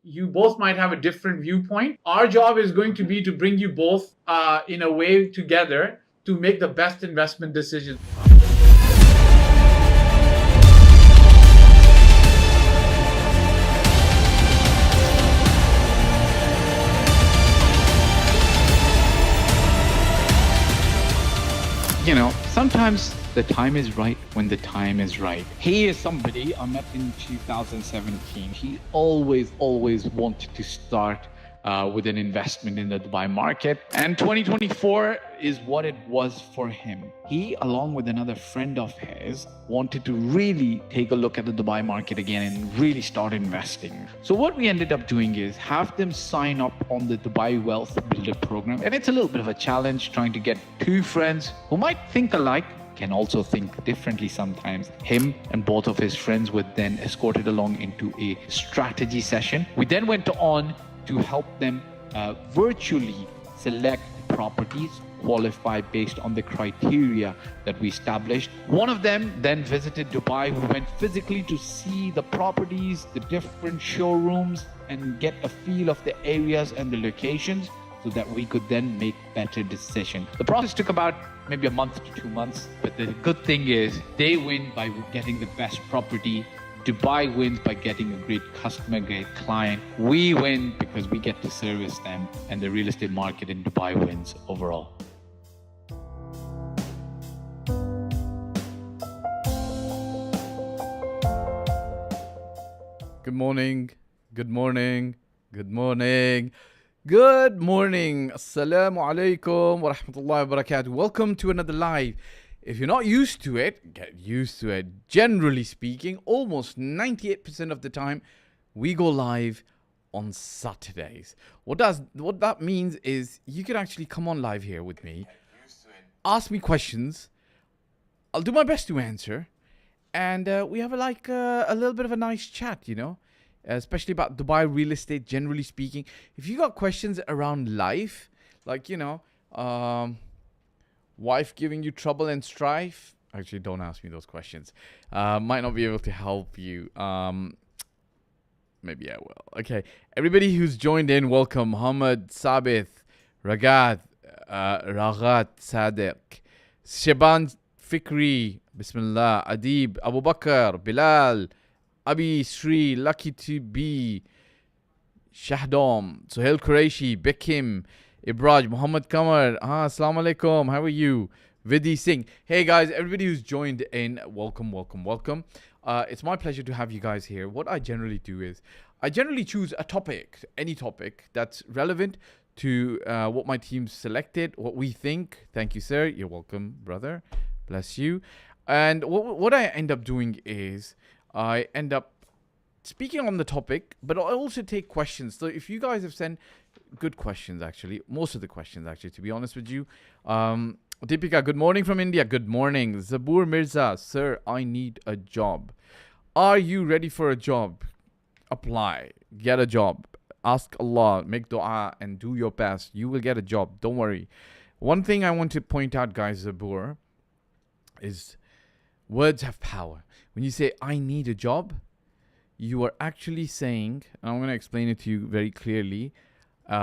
you both might have a different viewpoint. Our job is going to be to bring you both in a way together to make the best investment decision. Sometimes the time is right when the time is right. He is somebody I met in 2017. He always wanted to start with an investment in the Dubai market. And 2024 is what it was for him. He, along with another friend of his, wanted to really take a look at the Dubai market again and really start investing. So what we ended up doing is have them sign up on the Dubai Wealth Builder program. And it's a little bit of a challenge trying to get two friends who might think alike, can also think differently sometimes. Him and both of his friends were then escorted along into a strategy session. We then went on to help them virtually select properties, qualify based on the criteria that we established. One of them then visited Dubai. We went physically to see the properties, the different showrooms, and get a feel of the areas and the locations so that we could then make better decisions. The process took about maybe a month to 2 months, but the good thing is they win by getting the best property. Dubai wins by getting a great customer, great client. We win because we get to service them, and the real estate market in Dubai wins overall. Good morning. Assalamu alaikum wa rahmatullahi wa barakatuh. Welcome to another live. If you're not used to it, get used to it. Generally speaking, almost 98% of the time, we go live on Saturdays. What that means is you can actually come on live here with me, ask me questions. I'll do my best to answer. And we have a little bit of a nice chat, especially about Dubai real estate, generally speaking. If you got questions around life, wife giving you trouble and strife, actually don't ask me those questions. Might not be able to help you. Maybe I will. Okay, everybody who's joined in, welcome. Muhammad, Sabith, Ragat Sadiq, Shaban Fikri, Bismillah, Adib, Abu Bakr, Bilal, Abi Sri, lucky to be, Shahdom, Sohail Qureshi, Bekim, Ibraj, Muhammad Kamar, Assalamu alaikum, how are you? Vidhi Singh. Hey guys, everybody who's joined in, welcome. It's my pleasure to have you guys here. What I generally do is, I generally choose a topic, any topic that's relevant to what my team selected, what we think. Thank you, sir. You're welcome, brother. Bless you. And what I end up doing is, I end up speaking on the topic, but I also take questions. So if you guys have sent good questions, actually, most of the questions, actually, to be honest with you. Deepika, good morning from India. Good morning. Zabur Mirza, sir, I need a job. Are you ready for a job? Apply. Get a job. Ask Allah. Make dua and do your best. You will get a job. Don't worry. One thing I want to point out, guys, Zabur, is words have power. When you say, I need a job, you are actually saying, and I'm going to explain it to you very clearly,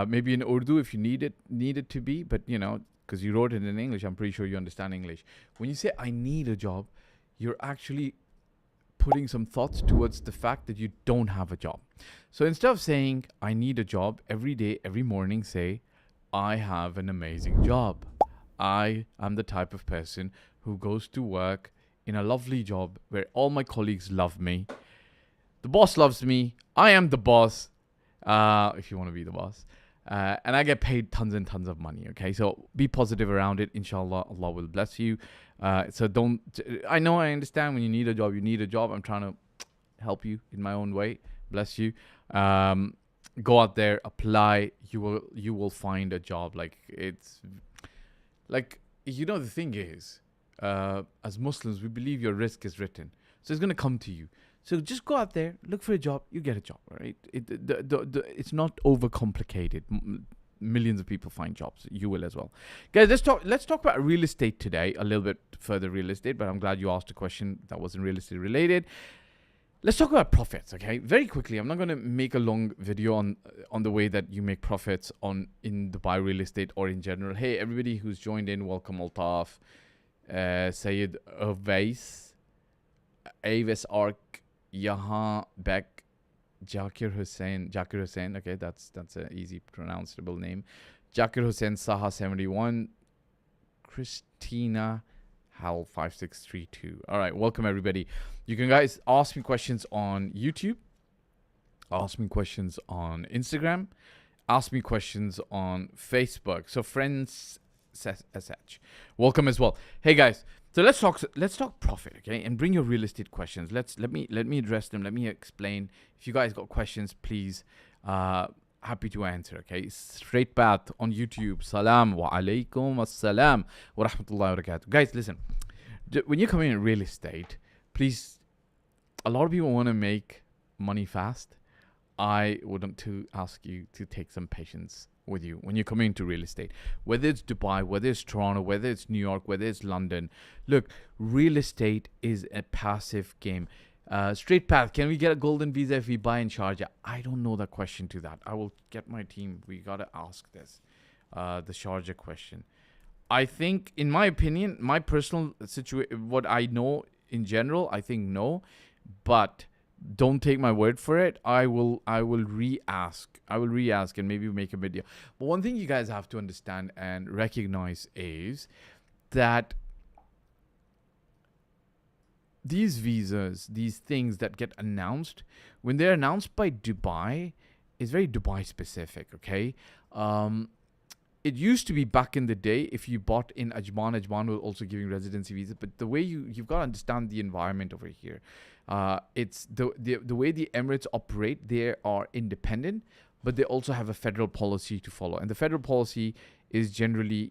maybe in Urdu if you need it to be, but because you wrote it in English, I'm pretty sure you understand English. When you say, I need a job, you're actually putting some thoughts towards the fact that you don't have a job. So instead of saying, I need a job, every day, every morning, say, I have an amazing job. I am the type of person who goes to work in a lovely job where all my colleagues love me. The boss loves me. I am the boss, if you want to be the boss. And I get paid tons and tons of money, okay? So be positive around it. Inshallah, Allah will bless you. So don't... I know, I understand when you need a job, you need a job. I'm trying to help you in my own way. Bless you. Go out there, apply. You will find a job. It's... the thing is, as Muslims, we believe your risk is written. So it's going to come to you. So just go out there, look for a job, you get a job, right? It's not overcomplicated. Millions of people find jobs. You will as well. Guys, let's talk about real estate today, a little bit further real estate, but I'm glad you asked a question that wasn't real estate related. Let's talk about profits, okay? Very quickly. I'm not going to make a long video on the way that you make profits in Dubai real estate or in general. Hey, everybody who's joined in, welcome. Altaf, Sayed Avis Ark, Yaha Bek, Jakir Hussain. Okay, that's an easy pronounceable name. Jakir Hussain, Saha 71, Christina Hal 5632. All right, welcome everybody. You can guys ask me questions on YouTube, ask me questions on Instagram, ask me questions on Facebook. So friends, SH, welcome as well. Hey guys, so let's talk profit, okay? And bring your real estate questions. Let me address them. Let me explain. If you guys got questions, please. Happy to answer, okay? Straight path on YouTube. Salam wa alaikum assalam wa rahmatullahi wa barakatuh. Guys, listen. When you're coming in real estate, please, a lot of people want to make money fast. I would want to ask you to take some patience with you when you're coming into real estate. Whether it's Dubai, whether it's Toronto, whether it's New York, whether it's London. Look, real estate is a passive game. Straight path, can we get a golden visa if we buy in Sharjah? I don't know the question to that. I will get my team. We got to ask this, the Sharjah question. I think, in my opinion, my personal situation, what I know in general, I think no, but don't take my word for it. I will re-ask. And maybe make a video. But one thing you guys have to understand and recognize is that these visas, these things that get announced, when they're announced by Dubai, is very Dubai specific, okay? It used to be back in the day, if you bought in Ajman was also giving residency visas. But the way you've got to understand the environment over here. It's the way the Emirates operate, they are independent, but they also have a federal policy to follow. And the federal policy is generally,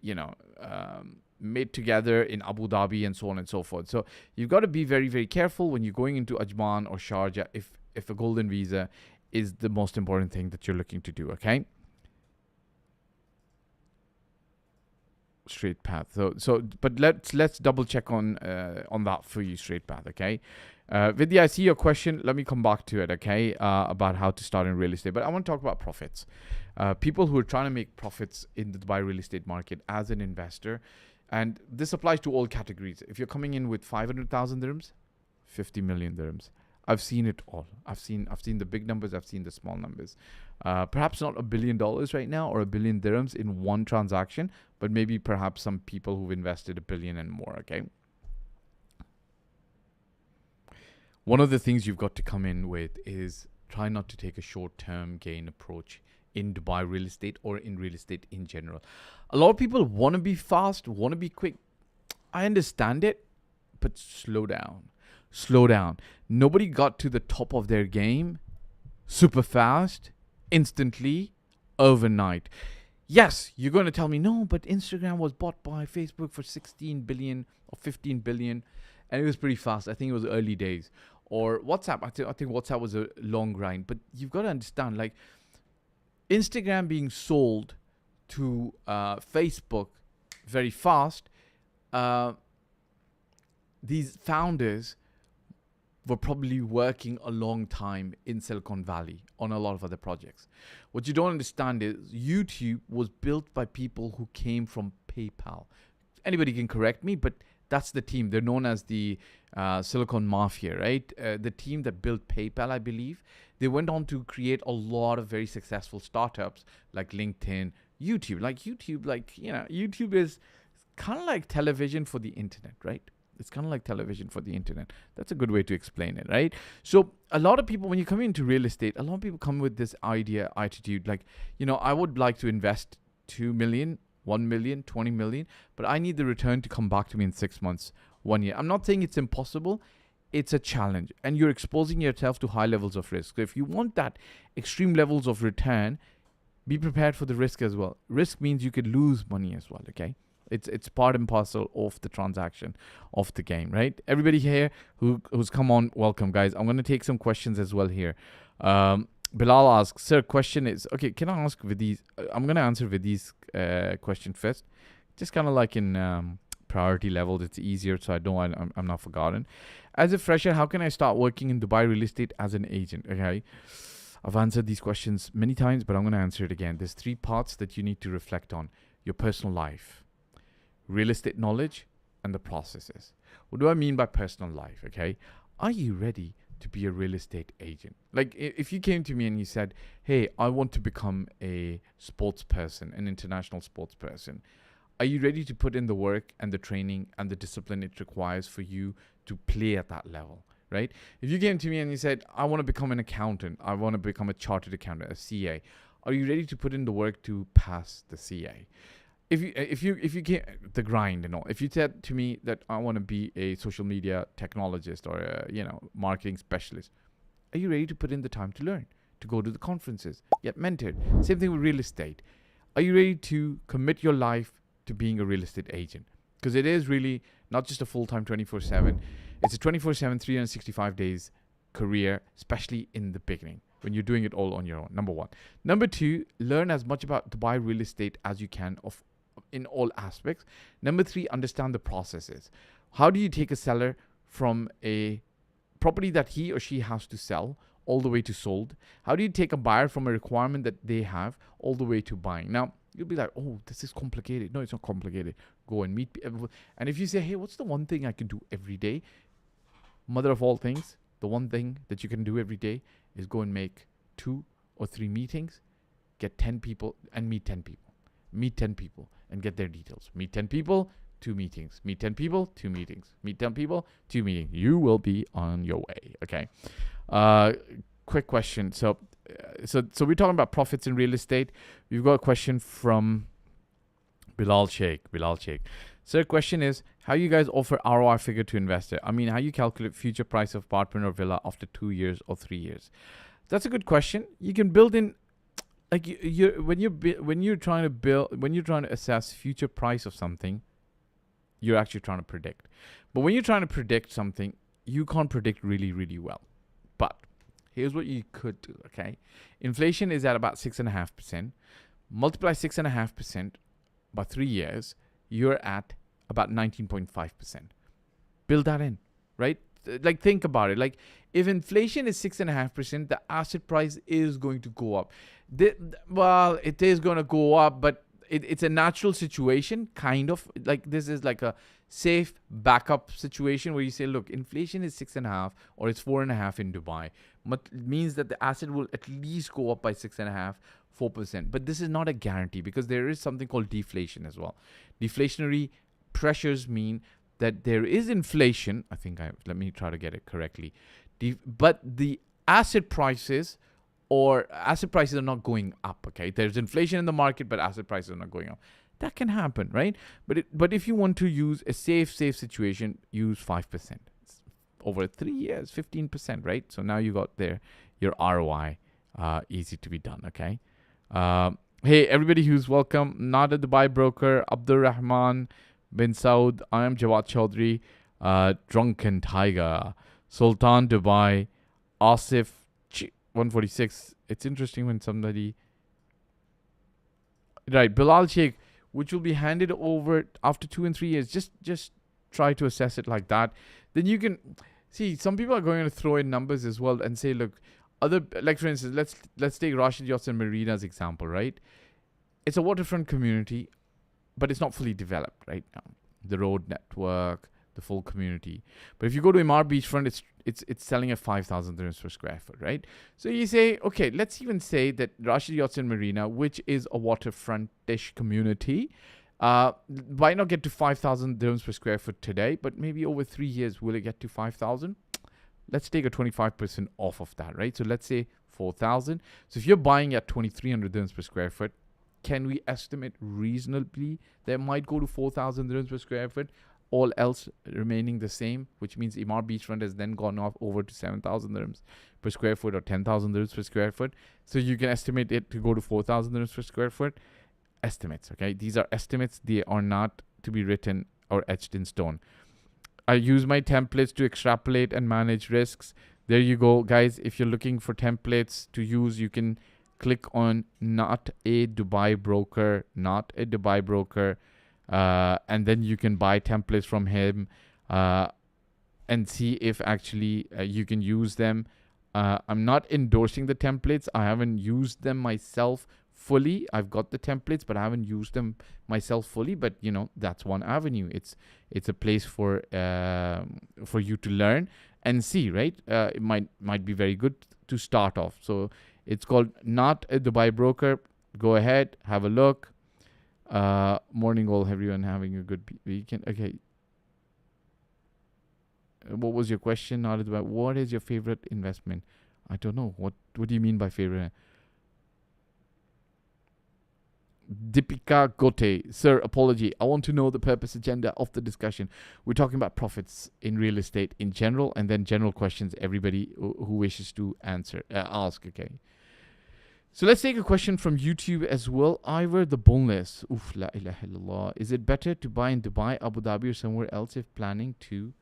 made together in Abu Dhabi and so on and so forth. So you've got to be very, very careful when you're going into Ajman or Sharjah if a golden visa is the most important thing that you're looking to do, okay? Straight path. But let's double check on that for you, straight path, okay? Vidya, I see your question. Let me come back to it, okay? About how to start in real estate. But I want to talk about profits. People who are trying to make profits in the Dubai real estate market as an investor. And this applies to all categories. If you're coming in with 500,000 dirhams, 50 million dirhams. I've seen it all. I've seen the big numbers. I've seen the small numbers. Perhaps not $1 billion right now or 1 billion dirhams in one transaction, but maybe perhaps some people who've invested 1 billion and more, okay? One of the things you've got to come in with is try not to take a short-term gain approach in Dubai real estate or in real estate in general. A lot of people want to be fast, want to be quick. I understand it, but slow down. Slow down. Nobody got to the top of their game super fast, instantly, overnight. Yes, you're going to tell me, no, but Instagram was bought by Facebook for 16 billion or 15 billion, and it was pretty fast. I think it was early days. Or WhatsApp. I think WhatsApp was a long grind. But you've got to understand, like, Instagram being sold to Facebook very fast, these founders were probably working a long time in Silicon Valley on a lot of other projects. What you don't understand is YouTube was built by people who came from PayPal. Anybody can correct me, but that's the team. They're known as the Silicon Mafia, right? The team that built PayPal, I believe. They went on to create a lot of very successful startups like LinkedIn, YouTube. YouTube is kind of like television for the internet, right? It's kind of like television for the internet. That's a good way to explain it, right? So a lot of people, when you come into real estate, a lot of people come with this attitude, like, I would like to invest 2 million, 1 million, 20 million, but I need the return to come back to me in 6 months, 1 year. I'm not saying it's impossible. It's a challenge, and you're exposing yourself to high levels of risk. So if you want that extreme levels of return, be prepared for the risk as well. Risk means you could lose money as well, okay? It's part and parcel of the transaction, of the game, right? Everybody here who's come on, welcome, guys. I'm going to take some questions as well here. Bilal asks, sir, question is, okay, can I ask Vidhi's, I'm going to answer Vidhi's question first. Just kind of like in priority levels. It's easier, so I know I'm not forgotten. As a fresher, how can I start working in Dubai real estate as an agent? Okay, I've answered these questions many times, but I'm going to answer it again. There's 3 parts that you need to reflect on: your personal life, real estate knowledge, and the processes. What do I mean by personal life? Okay, are you ready to be a real estate agent? Like, if you came to me and you said, hey, I want to become a sports person, an international sports person, are you ready to put in the work and the training and the discipline it requires for you to play at that level, right? If you came to me and you said, I want to become an accountant, I want to become a chartered accountant, a CA, are you ready to put in the work to pass the CA? If you came, the grind and all, if you said to me that I want to be a social media technologist or a, marketing specialist, are you ready to put in the time to learn, to go to the conferences, get mentored? Same thing with real estate. Are you ready to commit your life to being a real estate agent? Because it is really not just a full-time 24/7. It's a 24/7, 365 days career, especially in the beginning when you're doing it all on your own. Number 1. Number 2, learn as much about Dubai real estate as you can in all aspects. Number 3, understand the processes. How do you take a seller from a property that he or she has to sell all the way to sold? How do you take a buyer from a requirement that they have all the way to buying? Now, you'll be like, oh, this is complicated. No, it's not complicated. Go and meet people. And if you say, hey, what's the one thing I can do every day? Mother of all things, the one thing that you can do every day is go and make 2 or 3 meetings, get 10 people and meet 10 people. Meet 10 people and get their details. Meet 10 people, 2 meetings. Meet 10 people, 2 meetings. Meet 10 people, 2 meetings. You will be on your way. Okay. Quick question. So we're talking about profits in real estate. We've got a question from Bilal Sheikh. So the question is, how you guys offer ROI figure to investor? I mean, how you calculate future price of apartment or villa after 2 years or 3 years? That's a good question. You can build in, like, when you're trying to assess future price of something, you're actually trying to predict. But when you're trying to predict something, you can't predict really, really well. But here's what you could do, okay? Inflation is at about 6.5%. Multiply 6.5% by 3 years, you're at about 19.5%. Build that in, right? Like, think about it. Like, if inflation is 6.5%, the asset price is going to go up. Well, it is going to go up, but it's a natural situation, kind of. Like, this is like a safe backup situation where you say, look, inflation is 6.5 or it's 4.5 in Dubai. But it means that the asset will at least go up by 6.5, 4%. But this is not a guarantee, because there is something called deflation as well. Deflationary pressures mean that there is inflation. Let me try to get it correctly. But the asset prices are not going up, okay? There's inflation in the market, but asset prices are not going up. That can happen, right? But if you want to use a safe situation, use 5%. It's over 3 years, 15%, right? So now you got there your ROI, easy to be done, okay? Hey, everybody who's welcome. Not a Dubai broker, Abdul Rahman bin Saud. I am Jawad Chaudhry, Drunken Tiger, Sultan Dubai, Asif 146. It's interesting when somebody, right, Bilal Sheikh, which will be handed over after 2 and 3 years. Just try to assess it like that. Then you can see some people are going to throw in numbers as well and say, look, like for instance, let's take Rashid Yachts and Marina's example, right? It's a waterfront community, but it's not fully developed right now. The road network, the full community. But if you go to Imar Beachfront, it's selling at 5,000 dirhams per square foot, right? So you say, okay, let's even say that Rashid Yachts and Marina, which is a waterfront-ish community, might not get to 5,000 dirhams per square foot today, but maybe over 3 years, will it get to 5,000? Let's take a 25% off of that, right? So let's say 4,000. So if you're buying at 2,300 dirhams per square foot, can we estimate reasonably that might go to 4,000 dirhams per square foot, all else remaining the same, which means Imar Beachfront has then gone off over to 7,000 dirhams per square foot or 10,000 dirhams per square foot. So you can estimate it to go to 4,000 dirhams per square foot. Estimates, okay? These are estimates. They are not to be written or etched in stone. I use my templates to extrapolate and manage risks. There you go, guys. If you're looking for templates to use, you can click on not a Dubai broker. and then you can buy templates from him and see if actually you can use them. I'm not endorsing the templates. I haven't used them myself fully. I've got the templates, but I haven't used them myself fully. But that's one avenue. It's a place for you to learn and see, right? It might be very good to start off. So it's called Not a Dubai Broker. Go ahead, have a look. Morning all, everyone having a good weekend. Okay. What was your question? Not about what is your favorite investment? I don't know. What do you mean by favorite? Deepika Gote, sir, apology. I want to know the purpose agenda of the discussion. We're talking about profits in real estate in general, and then general questions everybody who wishes to ask. Okay. So let's take a question from YouTube as well. Ivor the Boneless. Oof, la ilaha illallah. Is it better to buy in Dubai, Abu Dhabi, or somewhere else if planning to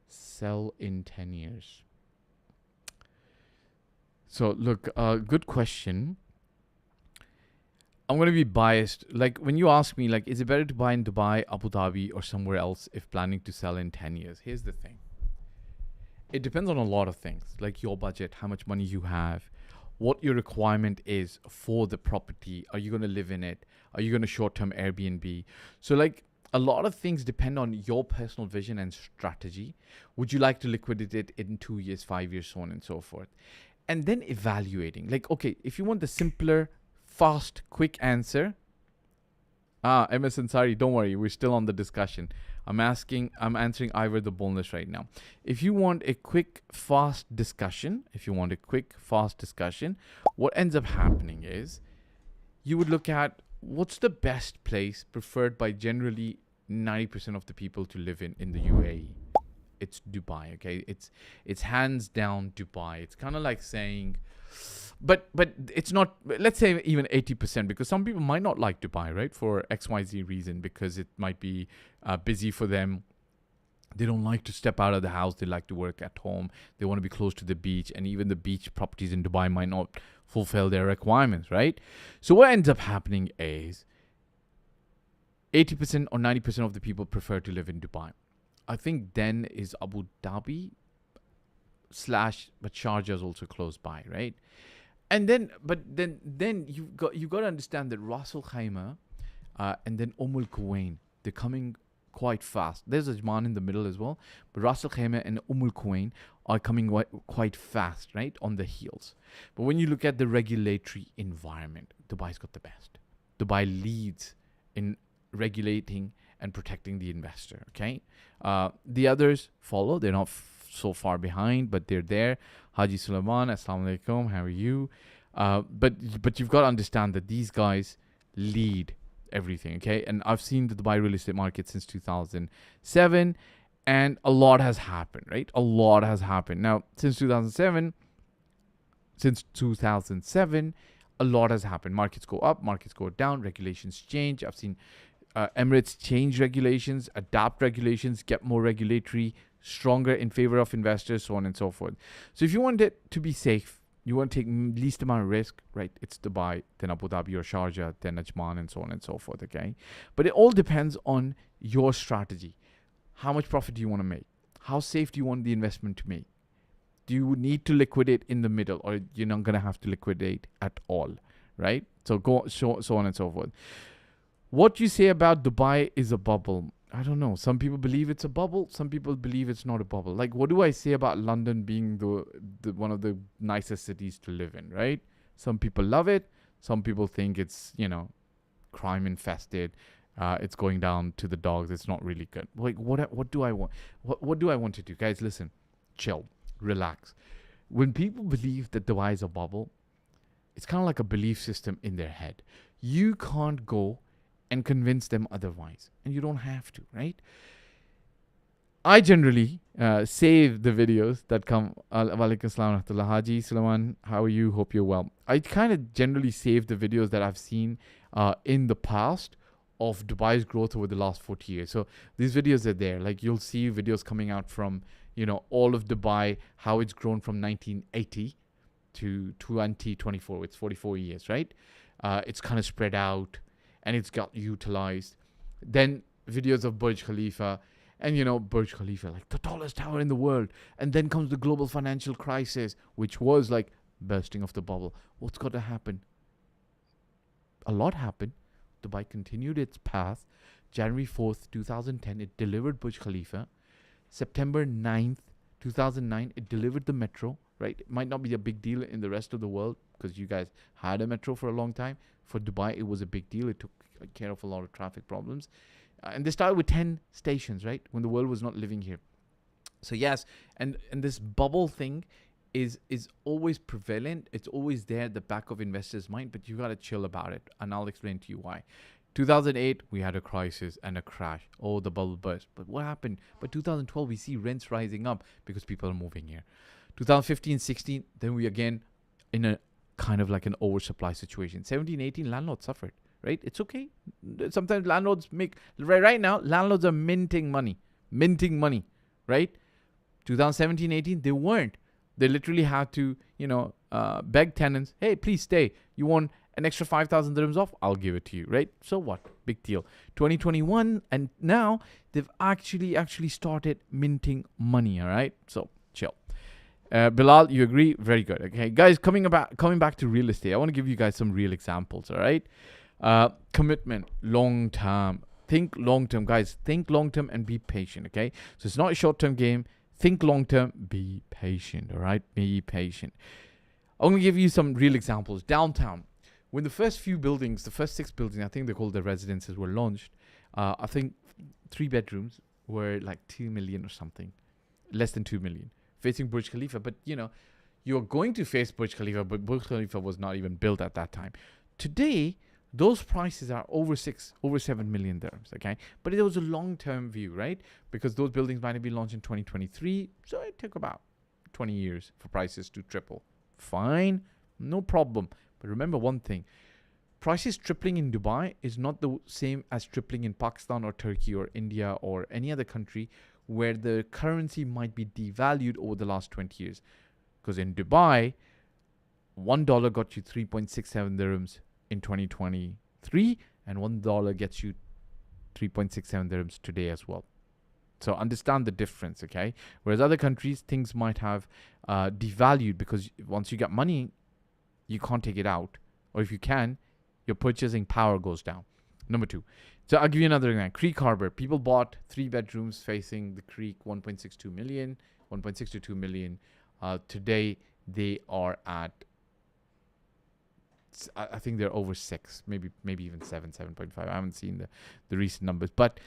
sell in 10 years? So look, good question. I'm going to be biased. Like when you ask me, like, is it better to buy in Dubai, Abu Dhabi, or somewhere else if planning to sell in 10 years? Here's the thing. It depends on a lot of things, like your budget, how much money you have, what your requirement is for the property. Are you going to live in it? Are you going to short-term Airbnb? So like a lot of things depend on your personal vision and strategy. Would you like to liquidate it in 2 years, 5 years, so on and so forth? And then evaluating. Like, okay, if you want the simpler, fast, quick answer. MS Ansari, don't worry, we're still on the discussion. I'm answering Ivor the Boneless right now. If you want a quick, fast discussion, what ends up happening is you would look at what's the best place preferred by generally 90% of the people to live in the UAE. It's Dubai, okay? It's hands down Dubai. It's kind of like saying, but it's not, let's say even 80%, because some people might not like Dubai, right? For XYZ reason, because it might be busy for them. They don't like to step out of the house. They like to work at home. They want to be close to the beach. And even the beach properties in Dubai might not fulfill their requirements, right? So what ends up happening is 80% or 90% of the people prefer to live in Dubai. I think then is Abu Dhabi / but Sharjah is also close by, right? And then, but then you've got to understand that Ras Al Khaimah and then Al Quwain, they're coming quite fast. There's Ajman in the middle as well, but Ras Al Khaimah and Al Quwain are coming quite fast, right, on the heels. But when you look at the regulatory environment, Dubai's got the best. Dubai leads in regulating and protecting the investor, okay? The others follow. They're not so far behind, but they're there. Haji Sulaiman, Assalamu alaikum, how are you? But you've got to understand that these guys lead everything, okay? And I've seen the Dubai real estate market since 2007, and a lot has happened, right? A lot has happened. Now, since 2007, a lot has happened. Markets go up, markets go down, regulations change. I've seen Emirates change regulations, adapt regulations, get more regulatory, stronger in favor of investors, so on and so forth. So if you want it to be safe, you want to take least amount of risk, right? It's Dubai, then Abu Dhabi or Sharjah, then Ajman, and so on and so forth, okay? But it all depends on your strategy. How much profit do you want to make? How safe do you want the investment to make? Do you need to liquidate in the middle, or you're not going to have to liquidate at all, right? So so on and so forth. What you say about Dubai is a bubble. I don't know. Some people believe it's a bubble. Some people believe it's not a bubble. Like, what do I say about London being the one of the nicest cities to live in, right? Some people love it. Some people think it's, crime infested. It's going down to the dogs. It's not really good. Like, what do I want? What do I want to do? Guys, listen. Chill. Relax. When people believe that Dubai is a bubble, it's kind of like a belief system in their head. You can't go and convince them otherwise, and you don't have to, right? I generally save the videos that come. Walaikum assalam rahmatullah. Haji Sulaiman, how are you? Hope you're well. I kind of generally save the videos that I've seen in the past of Dubai's growth over the last 40 years. So these videos are there. Like, you'll see videos coming out from, all of Dubai, how it's grown from 1980 to 2024. It's 44 years, right? It's kind of spread out. and it's got utilized. Then videos of Burj Khalifa, and Burj Khalifa, like the tallest tower in the world. And then comes the global financial crisis, which was like bursting of the bubble. What's got to happen? A lot happened. Dubai continued its path. January 4th, 2010, it delivered Burj Khalifa. September 9th, 2009, it delivered the metro, right? It might not be a big deal in the rest of the world because you guys had a metro for a long time. For Dubai, it was a big deal. It took care of a lot of traffic problems. And they started with 10 stations, right? When the world was not living here. So yes, and this bubble thing is always prevalent. It's always there at the back of investors' mind, but you got to chill about it. And I'll explain to you why. 2008, we had a crisis and a crash. Oh, the bubble burst. But what happened? But 2012, we see rents rising up because people are moving here. 2015, 16, then we again in a kind of like an oversupply situation. 17, 18, landlords suffered, right? It's okay. Sometimes landlords make, right now, landlords are minting money, right? 2017, 18, they weren't. They literally had to, beg tenants, hey, please stay. You want an extra 5,000 dirhams off? I'll give it to you, right? So what? Big deal. 2021, and now they've actually started minting money, all right? So chill. Bilal, you agree? Very good. Okay, guys, coming back to real estate, I want to give you guys some real examples, all right? Commitment, long term. Think long term, guys. Think long term and be patient, okay? So it's not a short term game. Think long term, be patient, all right? Be patient. I'm going to give you some real examples. Downtown, when the first 6 buildings, I think they're called the residences, were launched, I think 3 bedrooms were like 2 million or something, less than 2 million, facing Burj Khalifa. But, you're going to face Burj Khalifa, but Burj Khalifa was not even built at that time. Today, those prices are over 7 million dirhams, okay? But it was a long-term view, right? Because those buildings might have been launched in 2023, so it took about 20 years for prices to triple. Fine, no problem. But remember one thing, prices tripling in Dubai is not the same as tripling in Pakistan or Turkey or India or any other country where the currency might be devalued over the last 20 years. Because in Dubai, $1 got you 3.67 dirhams in 2023, and $1 gets you 3.67 dirhams today as well. So understand the difference, okay? Whereas other countries, things might have devalued because once you get money, you can't take it out. Or if you can, your purchasing power goes down. Number 2. So I'll give you another example. Creek Harbor. People bought 3 bedrooms facing the creek, 1.62 million, 1.62 million. Today, they are at, I think they're over 6, maybe even 7.5. I haven't seen the recent numbers. But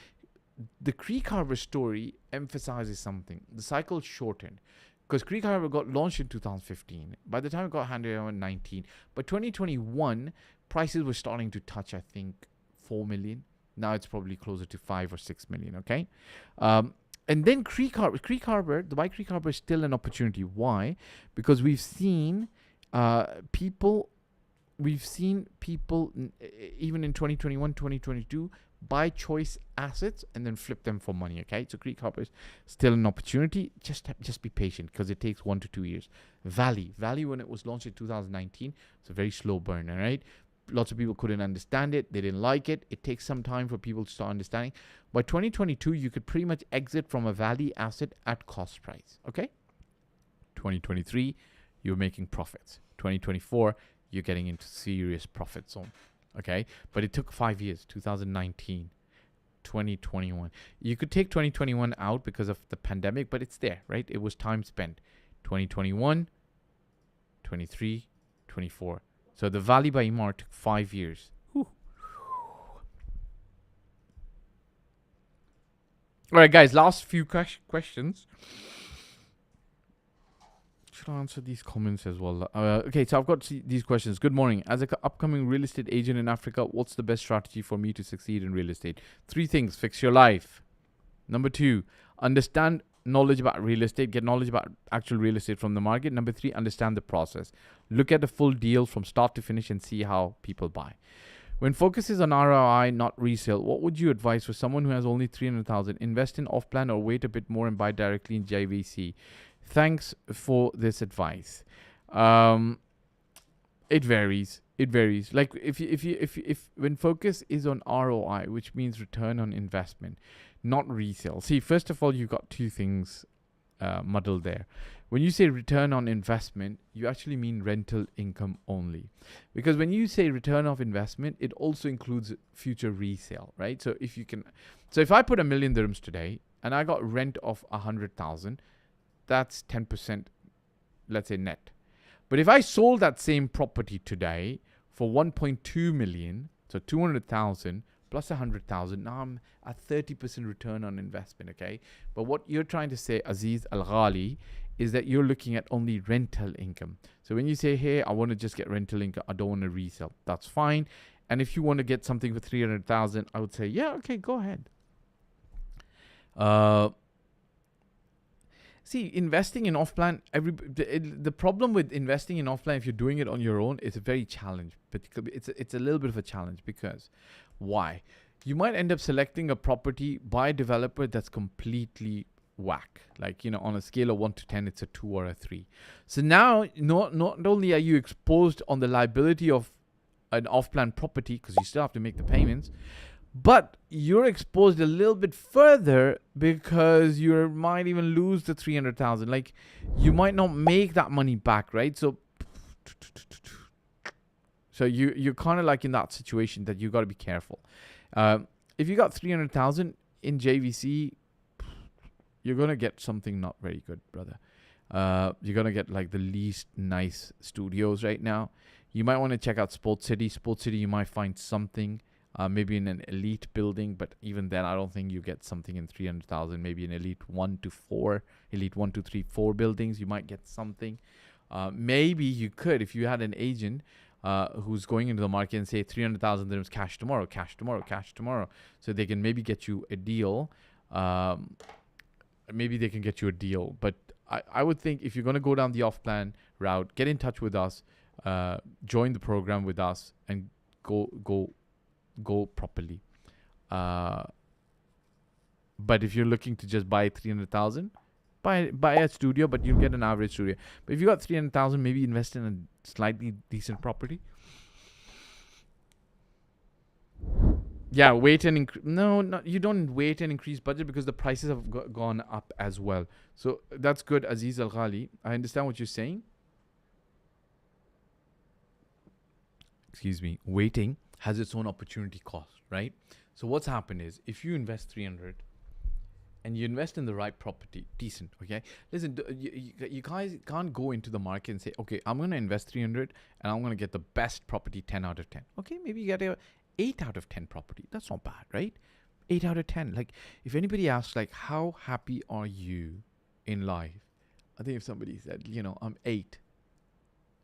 the Creek Harbor story emphasizes something. The cycle shortened. Because Creek Harbor got launched in 2015. By the time it got handed over in 19. By 2021, prices were starting to touch, I think, 4 million. Now it's probably closer to 5 or 6 million, okay? And then Dubai Creek Harbor is still an opportunity. Why? Because we've seen people even in 2021, 2022, buy choice assets and then flip them for money, okay? So Creek Harbor is still an opportunity. Just be patient because it takes 1 to 2 years. Valley, when it was launched in 2019, it's a very slow burn, all right? Lots of people couldn't understand it. They didn't like it. It takes some time for people to start understanding. By 2022, you could pretty much exit from a Valley asset at cost price, okay? 2023, you're making profits. 2024, you're getting into serious profit zone. Okay, but it took 5 years, 2019, 2021. You could take 2021 out because of the pandemic, but it's there, right? It was time spent. 2021, 23, 24. So the Valley by Emaar took 5 years. Whew. All right, guys, last few questions. Should I answer these comments as well? Okay, so I've got these questions. Good morning. As an upcoming real estate agent in Africa, what's the best strategy for me to succeed in real estate? 3 things. Fix your life. Number 2, understand knowledge about real estate. Get knowledge about actual real estate from the market. Number 3, understand the process. Look at the full deal from start to finish and see how people buy. When focus is on ROI, not resale, what would you advise for someone who has only 300,000? Invest in off-plan or wait a bit more and buy directly in JVC? Thanks for this advice. It varies. It varies. Like if when focus is on ROI, which means return on investment, not resale. See, first of all, you got two things muddled there. When you say return on investment, you actually mean rental income only, because when you say return of investment, it also includes future resale, right? So if I put 1,000,000 dirhams today and I got rent of 100,000, that's 10%, let's say net. But if I sold that same property today for 1.2 million, so 200,000 plus 100,000, now I'm at 30% return on investment, okay? But what you're trying to say, Aziz Al Ghali, is that you're looking at only rental income. So when you say, hey, I want to just get rental income, I don't want to resell, that's fine. And if you want to get something for 300,000, I would say, yeah, okay, go ahead. See, investing in off-plan, the problem with investing in off-plan, if you're doing it on your own, it's a very challenge. It's a little bit of a challenge, because why? You might end up selecting a property by a developer that's completely whack. Like, on a scale of 1 to 10, it's a 2 or a 3. So now, not only are you exposed on the liability of an off-plan property, because you still have to make the payments, but you're exposed a little bit further, because you might even lose the 300,000. Like, you might not make that money back, right? So you're kind of like in that situation that you got to be careful. If you got 300,000 in JVC, you're gonna get something not very good, brother. You're gonna get like the least nice studios right now. You might want to check out Sports City. Sports City, you might find something. Maybe in an elite building, but even then, I don't think you get something in 300,000. Maybe in elite 1 to 4, elite 1, 2, 3, 4 buildings, you might get something. Maybe you could, if you had an agent who's going into the market and say 300,000 dirhams cash tomorrow, cash tomorrow, cash tomorrow, so they can maybe get you a deal. Maybe they can get you a deal, but I would think if you're going to go down the off-plan route, get in touch with us, join the program with us, and go properly. But if you're looking to just buy 300,000, buy a studio, but you'll get an average studio. But if you got 300,000, maybe invest in a slightly decent property. Yeah, wait and you don't wait and increase budget, because the prices have gone up as well. So that's good, Aziz Al Ghali. I understand what you're saying. Excuse me. Waiting has its own opportunity cost, right? So what's happened is, if you invest 300 and you invest in the right property, decent, okay? Listen, you guys can't go into the market and say, okay, I'm going to invest 300 and I'm going to get the best property 10 out of 10. Okay, maybe you get a 8 out of 10 property. That's not bad, right? 8 out of 10. Like, if anybody asks, like, how happy are you in life? I think if somebody said, I'm 8,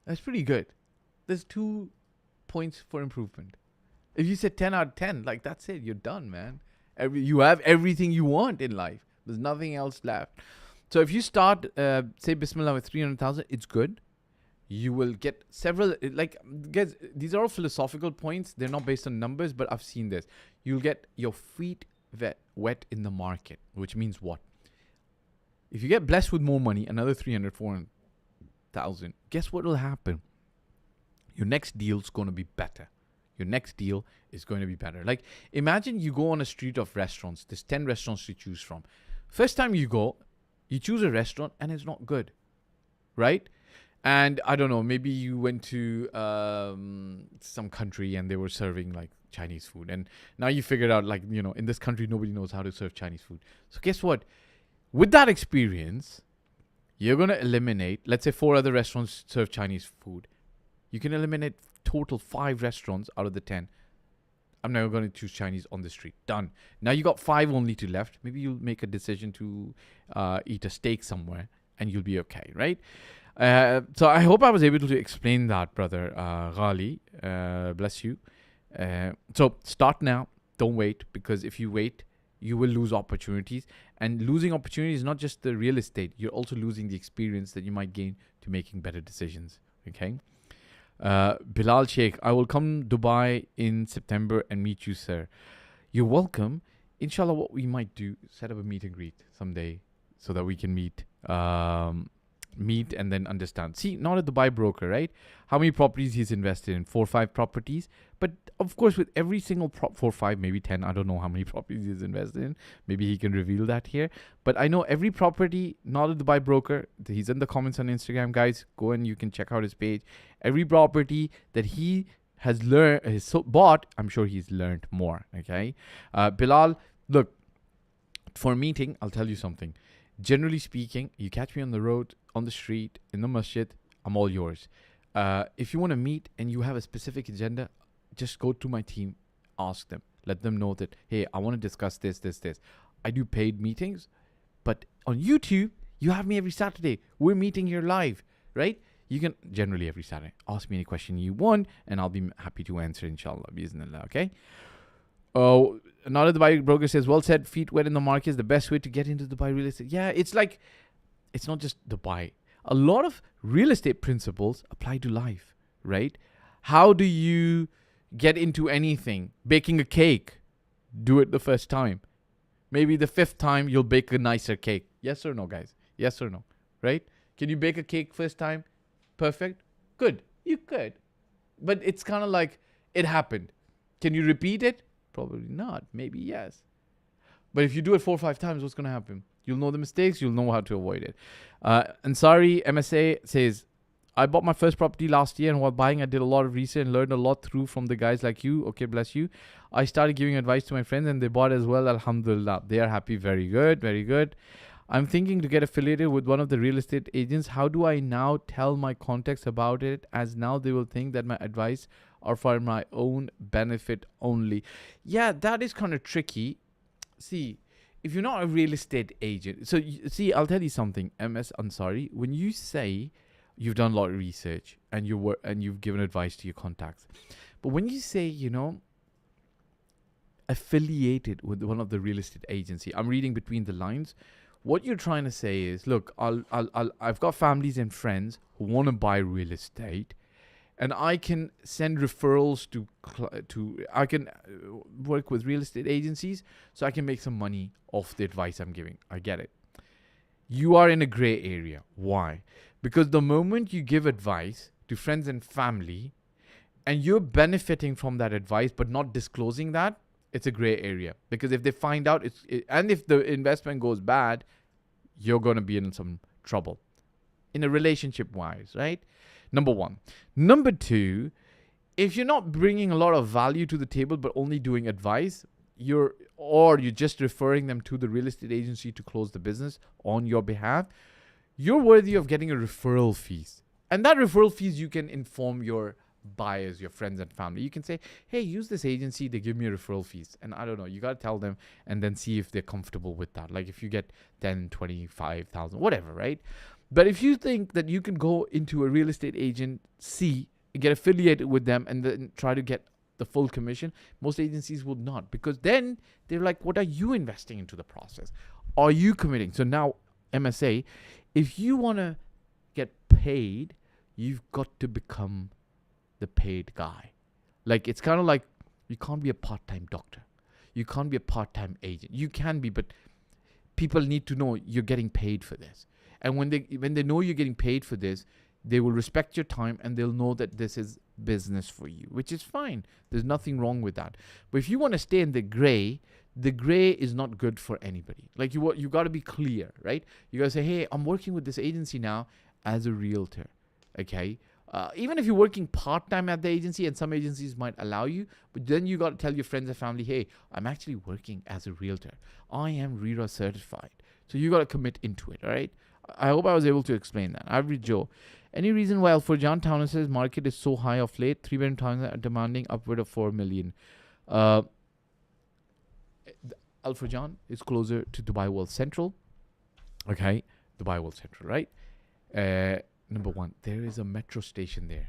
that's pretty good. There's 2 points for improvement. If you said 10 out of 10, like, that's it. You're done, man. You have everything you want in life. There's nothing else left. So if you start, say, Bismillah with 300,000, it's good. You will get several, like, guys, these are all philosophical points. They're not based on numbers, but I've seen this. You'll get your feet wet in the market, which means what? If you get blessed with more money, another 300, 400,000, guess what will happen? Your next deal's going to be better. Your next deal is going to be better. Like, imagine you go on a street of restaurants. There's 10 restaurants to choose from. First time you go, you choose a restaurant and it's not good, right? And I don't know, maybe you went to some country and they were serving like Chinese food. And now you figured out, like, in this country, nobody knows how to serve Chinese food. So guess what? With that experience, you're going to eliminate, let's say 4 other restaurants serve Chinese food. You can eliminate total 5 restaurants out of the 10. I'm never going to choose Chinese on the street. Done. Now you got 5 only to left. Maybe you'll make a decision to eat a steak somewhere and you'll be okay, right? So I hope I was able to explain that, brother Ghali. Bless you. So start now. Don't wait, because if you wait, you will lose opportunities. And losing opportunities is not just the real estate. You're also losing the experience that you might gain to making better decisions. Okay? Bilal Sheikh, I will come Dubai in September and meet you, sir. You're welcome. Inshallah, what we might do, set up a meet and greet someday so that we can meet. meet and then understand. See, not a Dubai broker, right? How many properties he's invested in? 4 or 5 properties. But of course, with every single 4 or 5, maybe 10, I don't know how many properties he's invested in. Maybe he can reveal that here. But I know every property, not a Dubai broker. He's in the comments on Instagram, guys. Go and you can check out his page. Every property that he has bought, I'm sure he's learned more. Okay, Bilal, look, for a meeting, I'll tell you something. Generally speaking, you catch me on the road, on the street, in the masjid, I'm all yours. If you want to meet and you have a specific agenda, just go to my team, ask them, let them know that, hey, I want to discuss this. I do paid meetings, but on YouTube, you have me every Saturday. We're meeting here live, right? You can generally every Saturday ask me any question you want, and I'll be happy to answer, inshallah, bismillah, okay? Oh, another Dubai broker says, well said, feet wet in the market is the best way to get into Dubai real estate. Yeah, it's like, it's not just Dubai. A lot of real estate principles apply to life, right? How do you get into anything? Baking a cake, do it the first time. Maybe the 5th time you'll bake a nicer cake. Yes or no, guys? Yes or no, right? Can you bake a cake first time? Perfect? Good. You could. But it's kind of like it happened. Can you repeat it? Probably not. Maybe yes. But if you do it 4 or 5 times, what's going to happen? You'll know the mistakes. You'll know how to avoid it. Ansari MSA says, I bought my first property last year, and while buying, I did a lot of research and learned a lot through from the guys like you. Okay, bless you. I started giving advice to my friends, and they bought as well. Alhamdulillah. They are happy. Very good. Very good. I'm thinking to get affiliated with one of the real estate agents. How do I now tell my contacts about it, as now they will think that my advice are for my own benefit only? Yeah, that is kind of tricky. See, if you're not a real estate agent, so see, I'll tell you something, MS Ansari, when you say you've done a lot of research and you've given advice to your contacts, but when you say, affiliated with one of the real estate agency, I'm reading between the lines. What you're trying to say is, look, I've got families and friends who want to buy real estate, and I can send referrals I can work with real estate agencies, so I can make some money off the advice I'm giving. I get it. You are in a gray area. Why? Because the moment you give advice to friends and family, and you're benefiting from that advice but not disclosing that, it's a gray area. Because if they find out, and if the investment goes bad, you're going to be in some trouble in a relationship wise, right? Number one. Number two, if you're not bringing a lot of value to the table but only doing advice, you're just referring them to the real estate agency to close the business on your behalf, you're worthy of getting a referral fees. And that referral fees, you can inform your buyers, your friends and family. You can say, hey, use this agency, they give me a referral fees. And I don't know, you got to tell them and then see if they're comfortable with that. Like if you get 10, 25,000, whatever, right? But if you think that you can go into a real estate agency, get affiliated with them and then try to get the full commission, most agencies would not, because then they're like, what are you investing into the process? Are you committing? So now MSA, if you want to get paid, you've got to become the paid guy. Like, it's kind of like, you can't be a part-time doctor. You can't be a part-time agent. You can be, but people need to know you're getting paid for this. And when they know you're getting paid for this, they will respect your time and they'll know that this is business for you, which is fine. There's nothing wrong with that. But if you want to stay in the gray is not good for anybody. Like you got to be clear, right? You got to say, hey, I'm working with this agency now as a realtor. Okay. Even if you're working part-time at the agency, and some agencies might allow you, but then you got to tell your friends and family, hey, I'm actually working as a realtor. I am RERA certified. So you got to commit into it, all right? I hope I was able to explain that. Average Joe. Any reason why Al-Furjan Townhouses market is so high of late? 3-bedroom townhouses are demanding upward of 4 million. Al-Furjan is closer to Dubai World Central. Okay, Dubai World Central, right? Number one, there is a metro station there.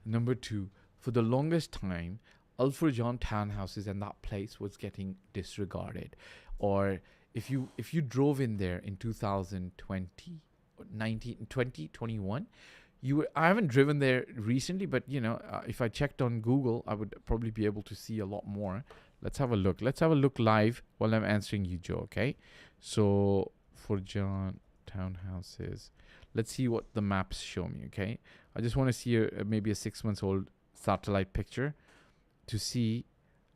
Number two, for the longest time, Al-Furjan Townhouses and that place was getting disregarded. Or if you drove in there in 2020, 19, 20, 21, I haven't driven there recently, but if I checked on Google, I would probably be able to see a lot more. Let's have a look. Let's have a look live while I'm answering you, Joe, okay? So, Furjan Townhouses. Let's see what the maps show me, okay? I just want to see maybe a 6 months old satellite picture to see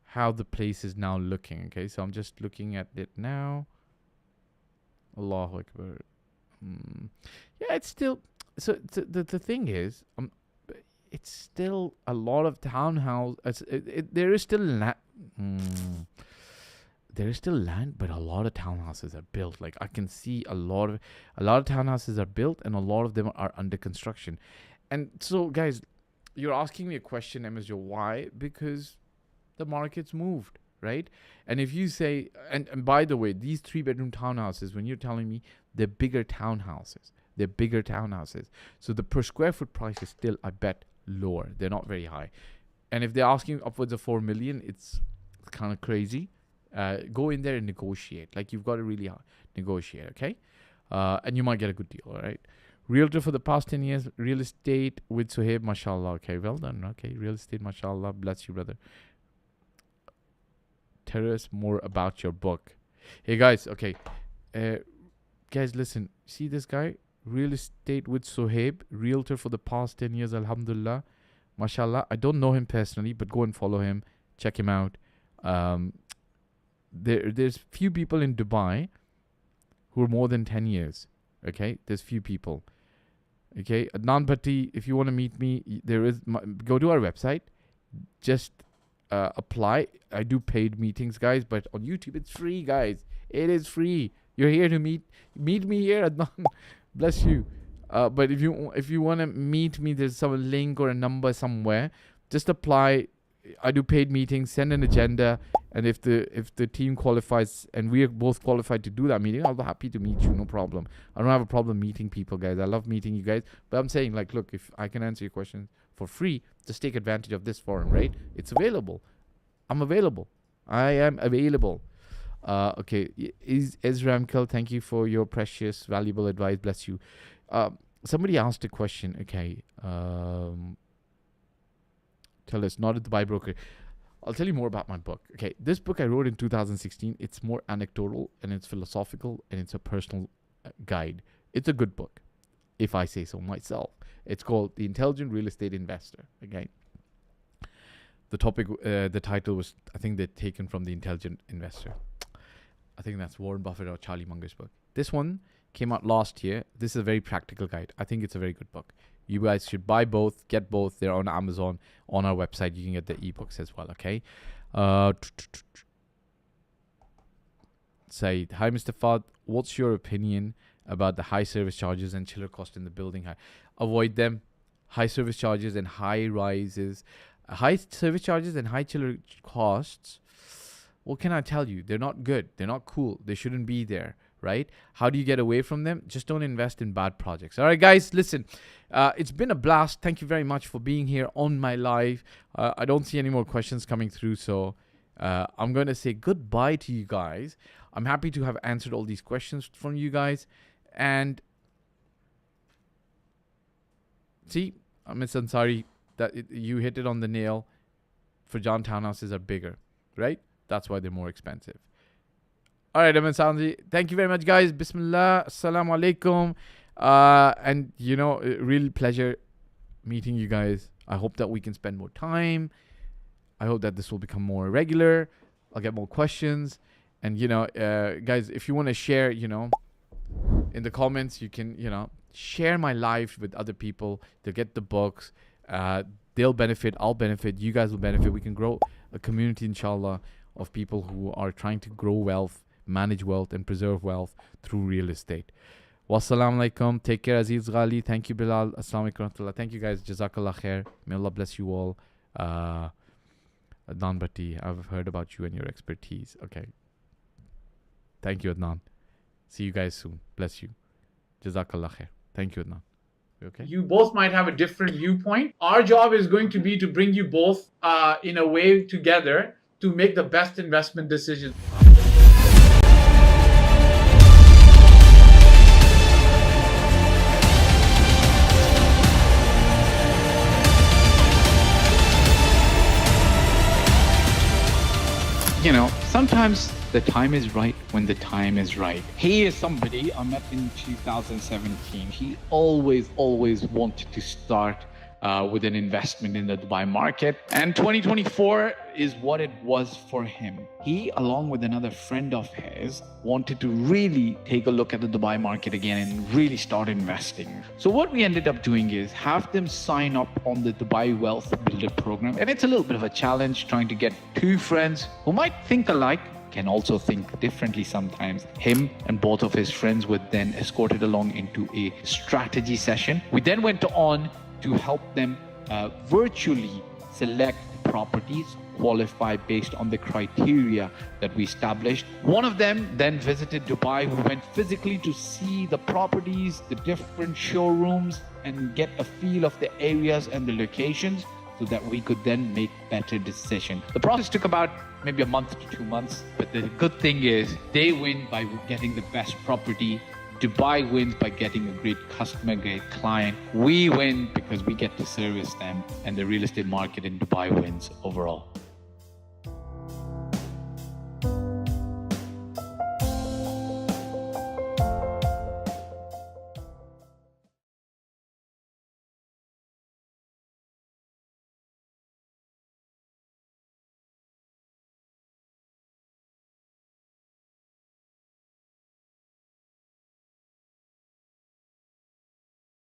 how the place is now looking, okay? So I'm just looking at it now. Allahu Akbar. Yeah, it's still... So the thing is, it's still a lot of townhouse. There is still land. There is still land, but a lot of townhouses are built. Like I can see a lot of townhouses are built, and a lot of them are under construction. And so, guys, you're asking me a question, MSJ, why? Because the market's moved, right? And if you say, and by the way, these 3-bedroom townhouses, when you're telling me they're bigger townhouses, so the per square foot price is still, I bet, lower. They're not very high. And if they're asking upwards of 4 million, it's kind of crazy. Go in there and negotiate. Like, you've got to really negotiate, okay? And you might get a good deal, all right? Realtor for the past 10 years, real estate with Suhaib, mashallah. Okay, well done. Okay, real estate, mashallah. Bless you, brother. Tell us more about your book. Hey, guys, okay. Guys, listen. See this guy? Real estate with Suhaib, realtor for the past 10 years, alhamdulillah. Mashallah. I don't know him personally, but go and follow him. Check him out. There's few people in Dubai who are more than 10 years. Okay? There's few people. Okay? Adnan Bhatti, if you want to meet me, go to our website. Just apply. I do paid meetings, guys, but on YouTube, it's free, guys. It is free. You're here to meet me here, Adnan. Bless you. But if you want to meet me, there's some link or a number somewhere. Just apply. I do paid meetings. Send an agenda, and if the team qualifies and we are both qualified to do that meeting, I'll be happy to meet you. No problem. I don't have a problem meeting people, guys. I love meeting you guys. But I'm saying, like, look, if I can answer your questions for free, just take advantage of this forum, right? It's available. I'm available. I am available. Okay, is Ezra Amkel, thank you for your precious, valuable advice. Bless you. Somebody asked a question. Okay. Tell us, not at the buy broker. I'll tell you more about my book. Okay, this book I wrote in 2016. It's more anecdotal and it's philosophical and it's a personal guide. It's a good book, if I say so myself. It's called The Intelligent Real Estate Investor. Okay. The topic, the title was, I think they're taken from The Intelligent Investor. I think that's Warren Buffett or Charlie Munger's book. This one came out last year. This is a very practical guide. I think it's a very good book. You guys should buy both, get both. They're on Amazon, on our website. You can get the ebooks as well, okay? Said, hi, Mr. Fahd. What's your opinion about the high service charges and chiller cost in the building? Avoid them. High service charges and high rises. High service charges and high chiller costs. What can I tell you? They're not good. They're not cool. They shouldn't be there, right? How do you get away from them? Just don't invest in bad projects. All right, guys, listen. It's been a blast. Thank you very much for being here on my live. I don't see any more questions coming through, so I'm going to say goodbye to you guys. I'm happy to have answered all these questions from you guys. And see, Ms. Ansari, you hit it on the nail. For John, townhouses are bigger, right? That's why they're more expensive. All right, Amin Sanji. Thank you very much, guys. Bismillah. Assalamu alaikum. And, you know, real pleasure meeting you guys. I hope that we can spend more time. I hope that this will become more regular. I'll get more questions. And, you know, guys, if you want to share, you know, in the comments, you can, you know, share my live with other people. They'll get the books. They'll benefit. I'll benefit. You guys will benefit. We can grow a community, inshallah, of people who are trying to grow wealth, manage wealth, and preserve wealth through real estate. Wassalamu alaikum. Take care, Aziz Ghali. Thank you, Bilal. Assalamu alaikum warahmatullah. Thank you, guys. Jazakallah khair. May Allah bless you all. Adnan Bhatti, I've heard about you and your expertise. Okay. Thank you, Adnan. See you guys soon. Bless you. Jazakallah khair. Thank you, Adnan. Okay. You both might have a different viewpoint. Our job is going to be to bring you both in a way together to make the best investment decision. You know, sometimes the time is right when the time is right. He is somebody I met in 2017. He always wanted to start with an investment in the Dubai market. And 2024 is what it was for him. He, along with another friend of his, wanted to really take a look at the Dubai market again and really start investing. So what we ended up doing is have them sign up on the Dubai Wealth Builder program. And it's a little bit of a challenge trying to get two friends who might think alike, can also think differently sometimes. Him and both of his friends were then escorted along into a strategy session. We then went on to help them virtually select properties, qualify based on the criteria that we established. One of them then visited Dubai. We went physically to see the properties, the different showrooms, and get a feel of the areas and the locations so that we could then make better decisions. The process took about maybe a month to 2 months, but the good thing is they win by getting the best property. Dubai wins by getting a great customer, great client. We win because we get to service them, and the real estate market in Dubai wins overall.